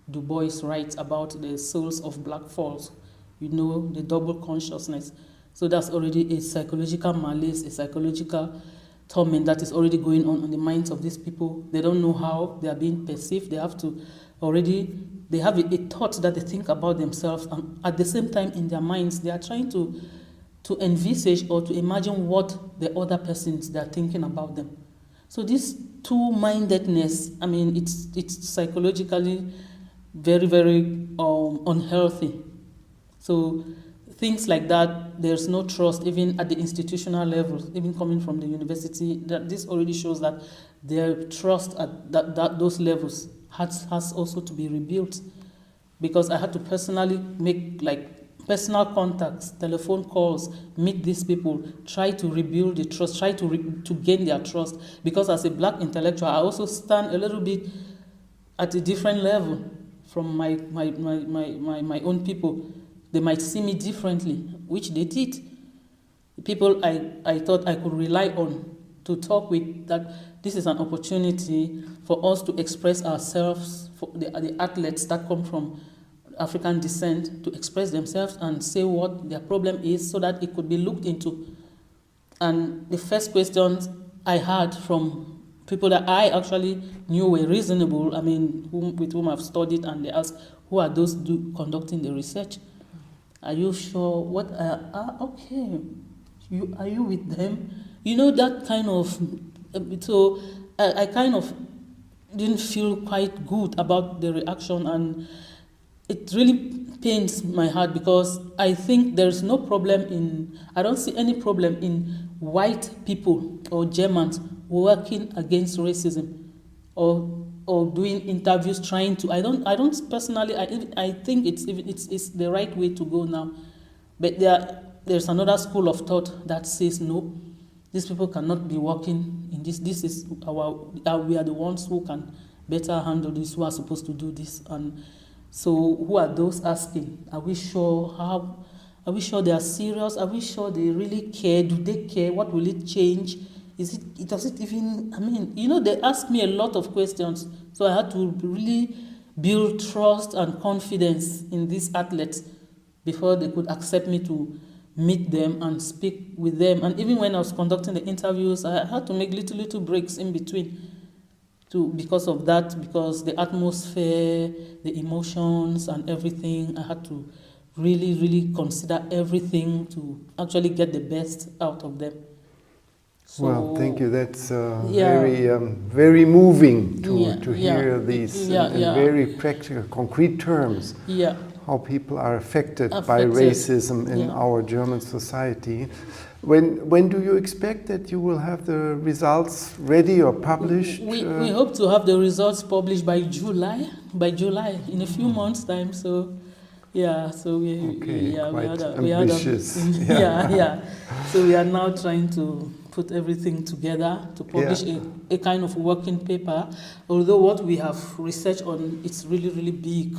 Du Bois writes about the souls of black folks, you know, the double consciousness. So that's already a psychological malaise, a psychological torment that is already going on the minds of these people. They don't know how they are being perceived. They have a thought that they think about themselves, and at the same time in their minds they are trying to envisage or to imagine what the other persons they are thinking about them. So this two-mindedness, I mean, it's psychologically very unhealthy. So things like that, there's no trust even at the institutional level, even coming from the university. That this already shows that their trust at those levels has also to be rebuilt, because I had to personally make personal contacts, telephone calls, meet these people, try to rebuild the trust, try to gain their trust, because as a black intellectual, I also stand a little bit at a different level from my own people. They might see me differently, which they did. People I thought I could rely on to talk with, that this is an opportunity for us to express ourselves, for the athletes that come from African descent to express themselves and say what their problem is, so that it could be looked into. And the first questions I had from people that I actually knew were reasonable, I mean, with whom I've studied, and they asked, who are those conducting the research? Are you sure? Okay. Are you with them? You know, that kind of, so I kind of didn't feel quite good about the reaction, and it really pains my heart because I think there's no problem I don't see any problem in white people or Germans working against racism or doing interviews trying to, I don't personally, I think it's the right way to go now. But there's another school of thought that says no, these people cannot be working in this. This is we are the ones who can better handle this, who are supposed to do this. And so who are those asking? Are we sure they are serious? Are we sure they really care? Do they care? What will it change? Does it even, I mean, you know, they asked me a lot of questions. So I had to really build trust and confidence in these athletes before they could accept me to meet them and speak with them. And even when I was conducting the interviews, I had to make little breaks in between because of that, because the atmosphere, the emotions and everything, I had to really consider everything to actually get the best out of them. So, well, thank you. That's very moving to hear these in very practical, concrete terms. Yeah. How people are affected by racism in our German society. When do you expect that you will have the results ready or published? We hope to have the results published by July, in a few months' time. So, yeah, so we are ambitious. So we are now trying to put everything together to publish a kind of working paper. Although what we have researched on, it's really big.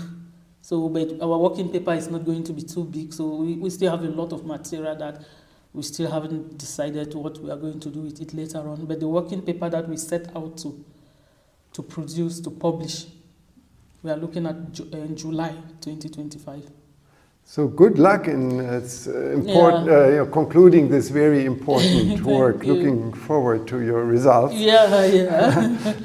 So, but our working paper is not going to be too big. So we still have a lot of material that we still haven't decided what we are going to do with it later on. But the working paper that we set out to produce, to publish, we are looking at in July 2025. So good luck in concluding this very important work. Looking forward to your results.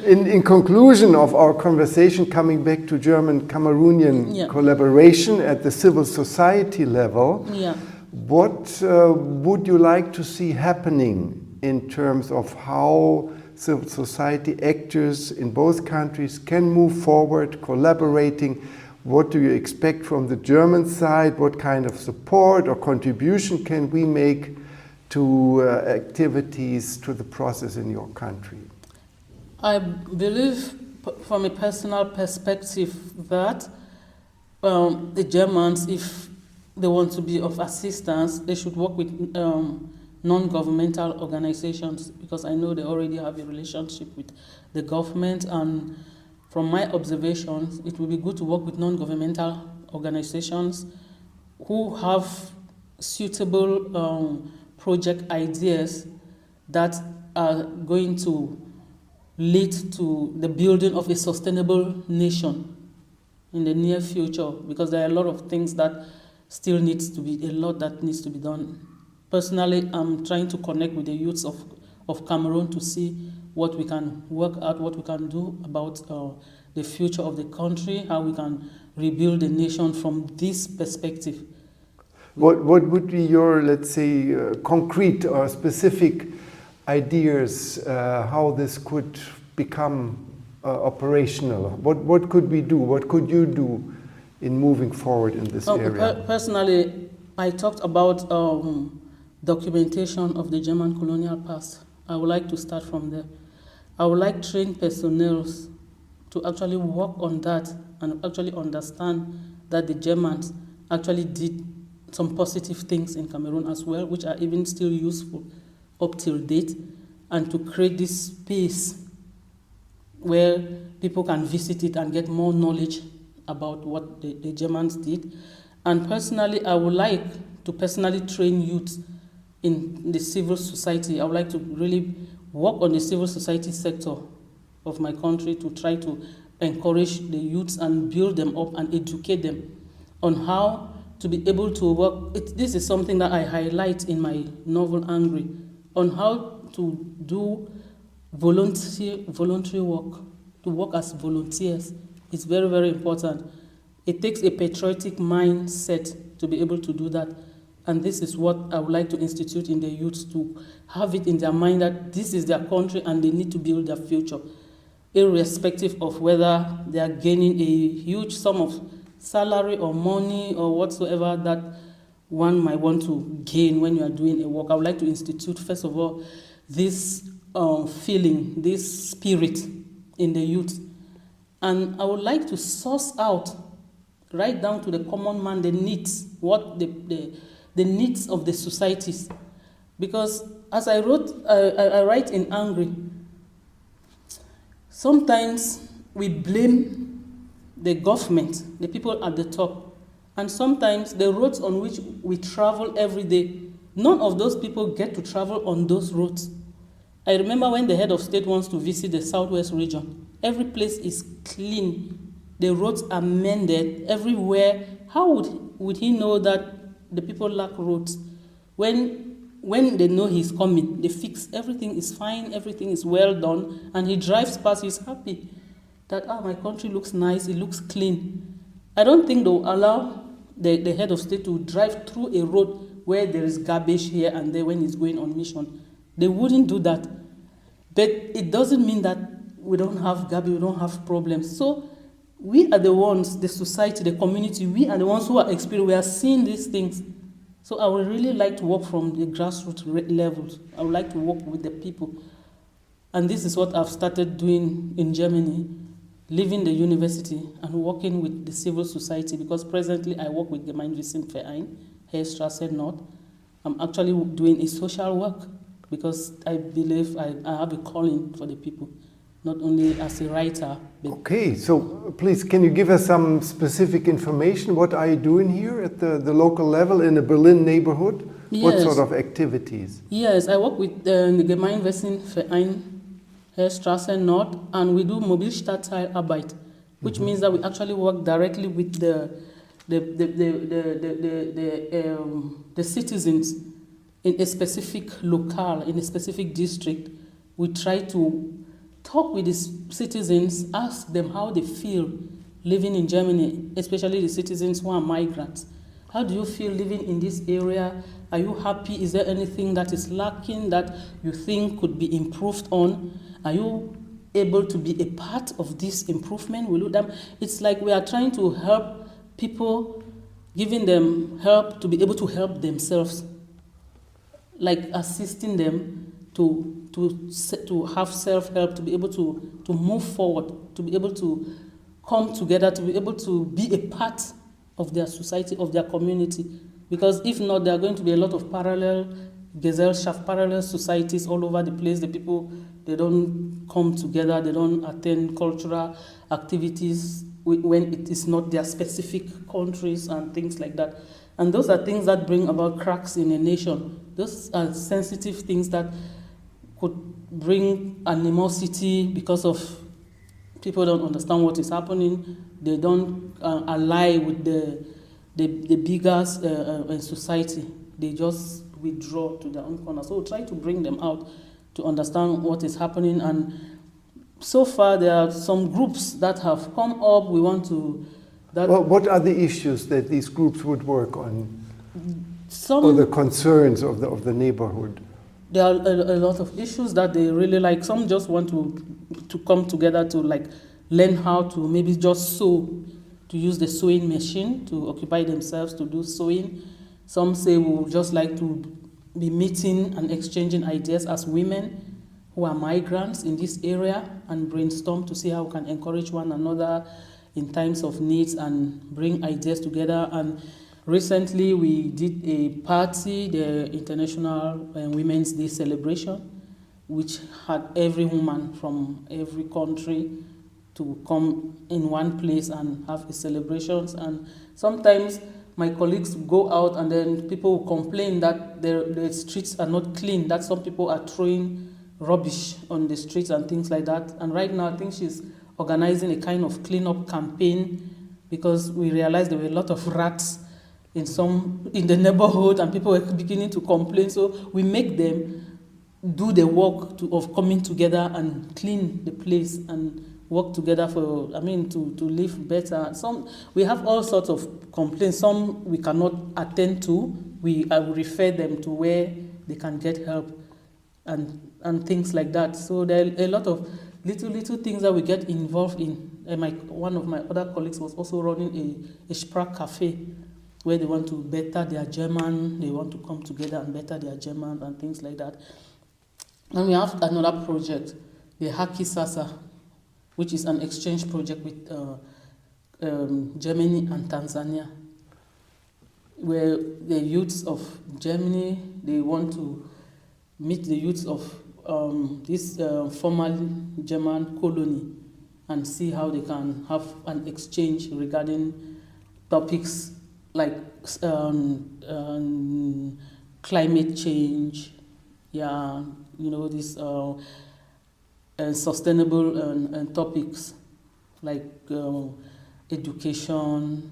In conclusion of our conversation, coming back to German-Cameroonian collaboration at the civil society level, what would you like to see happening in terms of how civil society actors in both countries can move forward, collaborating? What do you expect from the German side? What kind of support or contribution can we make to activities, to the process in your country? I believe, from a personal perspective, that the Germans, if they want to be of assistance, they should work with non-governmental organizations, because I know they already have a relationship with the government. And from my observations, it will be good to work with non-governmental organizations who have suitable project ideas that are going to lead to the building of a sustainable nation in the near future, because there are a lot of things that still needs to be, a lot that needs to be done. Personally, I'm trying to connect with the youths of Cameroon to see what we can work out, what we can do about the future of the country, how we can rebuild the nation from this perspective. What would be your, let's say, concrete or specific ideas how this could become operational? What could we do? What could you do in moving forward in this area? Personally, I talked about documentation of the German colonial past. I would like to start from there. I would like trained personnel to actually work on that and actually understand that the Germans actually did some positive things in Cameroon as well, which are even still useful up till date, and to create this space where people can visit it and get more knowledge about what the Germans did. And personally, I would like to personally train youth in the civil society. I would like to really work on the civil society sector of my country to try to encourage the youths and build them up and educate them on how to be able to work. This is something that I highlight in my novel, Angry, on how to do voluntary work, to work as volunteers. It's very, very important. It takes a patriotic mindset to be able to do that. And this is what I would like to institute in the youth, to have it in their mind that this is their country and they need to build their future, irrespective of whether they are gaining a huge sum of salary or money or whatsoever that one might want to gain when you are doing a work. I would like to institute, first of all, this feeling, this spirit in the youth. And I would like to source out, right down to the common man, the needs, what the needs of the societies. Because as I write in Angry, sometimes we blame the government, the people at the top, and sometimes the roads on which we travel every day, none of those people get to travel on those roads. I remember when the head of state wants to visit the southwest region, every place is clean, the roads are mended everywhere. How would he know that the people lack roads? When they know he's coming, they fix, everything is fine, everything is well done, and he drives past, he's happy that, my country looks nice, it looks clean. I don't think they'll allow the head of state to drive through a road where there is garbage here and there when he's going on mission. They wouldn't do that. But it doesn't mean that we don't have garbage, we don't have problems. So we are the ones, the society, the community, we are the ones who are experiencing, we are seeing these things. So I would really like to work from the grassroots levels. I would like to work with the people. And this is what I've started doing in Germany, leaving the university and working with the civil society, because presently I work with the Manjoh Heerstraße North. I'm actually doing a social work because I believe I have a calling for the people, not only as a writer. Okay, so please, can you give us some specific information? What are you doing here at the local level in the Berlin neighborhood? Yes. What sort of activities? Yes, I work with the Gemeinwesenverein Heerstraße North, and we do Mobilstadtteilarbeit, which means that we actually work directly with the citizens in a specific locale, in a specific district. We try to talk with the citizens, ask them how they feel living in Germany, especially the citizens who are migrants. How do you feel living in this area? Are you happy? Is there anything that is lacking that you think could be improved on? Are you able to be a part of this improvement? It's like we are trying to help people, giving them help to be able to help themselves, like assisting them to have self-help, to be able to move forward, to be able to come together, to be able to be a part of their society, of their community. Because if not, there are going to be a lot of parallel societies all over the place. The people, they don't come together, they don't attend cultural activities when it is not their specific countries and things like that. And those are things that bring about cracks in a nation. Those are sensitive things that could bring animosity because of people don't understand what is happening. They don't ally with the bigger society. They just withdraw to their own corner. So we'll try to bring them out to understand what is happening. And so far, there are some groups that have come up. We want to... Well, what are the issues that these groups would work on? Or the concerns of the neighborhood? There are a lot of issues that they really like. Some just want to come together to learn how to maybe just sew, to use the sewing machine, to occupy themselves, to do sewing. Some say we would just like to be meeting and exchanging ideas as women who are migrants in this area and brainstorm to see how we can encourage one another in times of needs and bring ideas together. And recently we did a party, the International Women's Day celebration, which had every woman from every country to come in one place and have celebrations. And sometimes my colleagues go out and then people will complain that the streets are not clean, that some people are throwing rubbish on the streets and things like that. And right now I think she's organizing a kind of cleanup campaign because we realized there were a lot of rats in the neighborhood and people were beginning to complain. So we make them do the work of coming together and clean the place and work together to live better. We have all sorts of complaints. Some we cannot attend to. I will refer them to where they can get help and things like that. So there are a lot of little things that we get involved in. One of my other colleagues was also running a Sprach cafe where they want to better their German. They want to come together and better their German and things like that. And we have another project, the Haki Sasa, which is an exchange project with Germany and Tanzania, where the youths of Germany, they want to meet the youths of this former German colony and see how they can have an exchange regarding topics like climate change, these sustainable topics like education.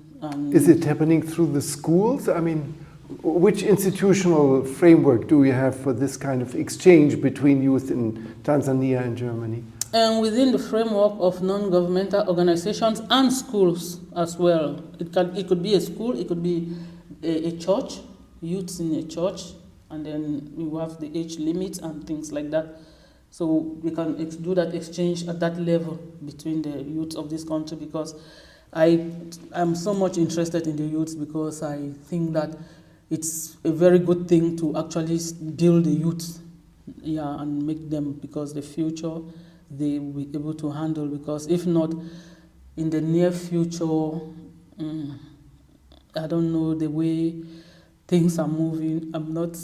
Is it happening through the schools? I mean, which institutional framework do we have for this kind of exchange between youth in Tanzania and Germany? And within the framework of non-governmental organizations and schools as well. It could be a school, it could be a church, youths in a church, and then we have the age limit and things like that. So we can do that exchange at that level between the youths of this country, because I am so much interested in the youths, because I think that it's a very good thing to actually deal the youth, and make them, because the future they will be able to handle. Because if not, in the near future, I don't know the way things are moving. I'm not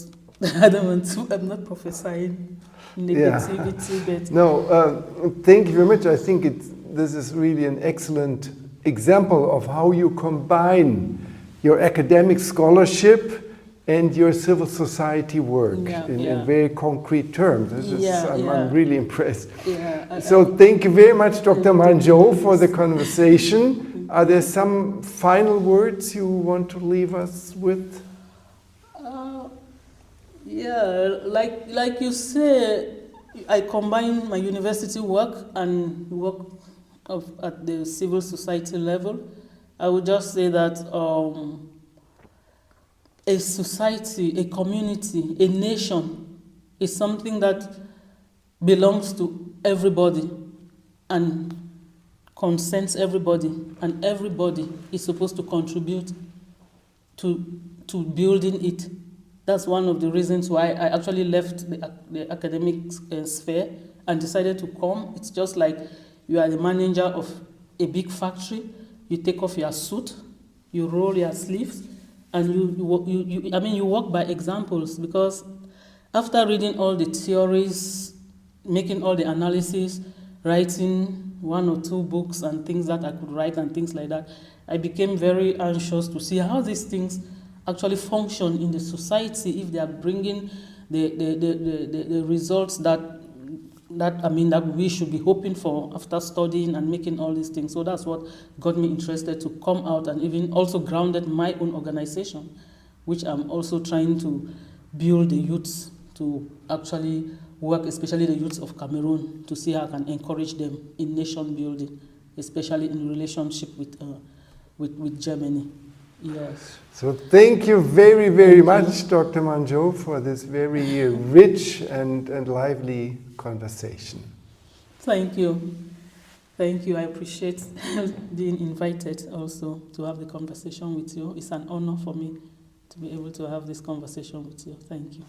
prophesying negativity, but no. Thank you very much. I think this is really an excellent example of how you combine your academic scholarship and your civil society work in very concrete terms. I'm really impressed. So thank you very much, Dr. Manjoh, for the conversation. Are there some final words you want to leave us with? Like you say, I combine my university work and work at the civil society level. I would just say that a society, a community, a nation is something that belongs to everybody and concerns everybody, and everybody is supposed to contribute to building it. That's one of the reasons why I actually left the academic sphere and decided to come. It's just like you are the manager of a big factory. You take off your suit, you roll your sleeves, and you work by examples. Because after reading all the theories, making all the analysis, writing 1 or 2 books and things that I could write and things like that, I became very anxious to see how these things actually function in the society, if they are bringing the results that we should be hoping for after studying and making all these things. So that's what got me interested to come out, and even also grounded my own organization, which I'm also trying to build the youths to actually work, especially the youths of Cameroon, to see how I can encourage them in nation building, especially in relationship with Germany. Yes. So thank you very, very much, Dr. Manjoh, for this very rich and lively conversation. Thank you. Thank you. I appreciate being invited also to have the conversation with you. It's an honor for me to be able to have this conversation with you. Thank you.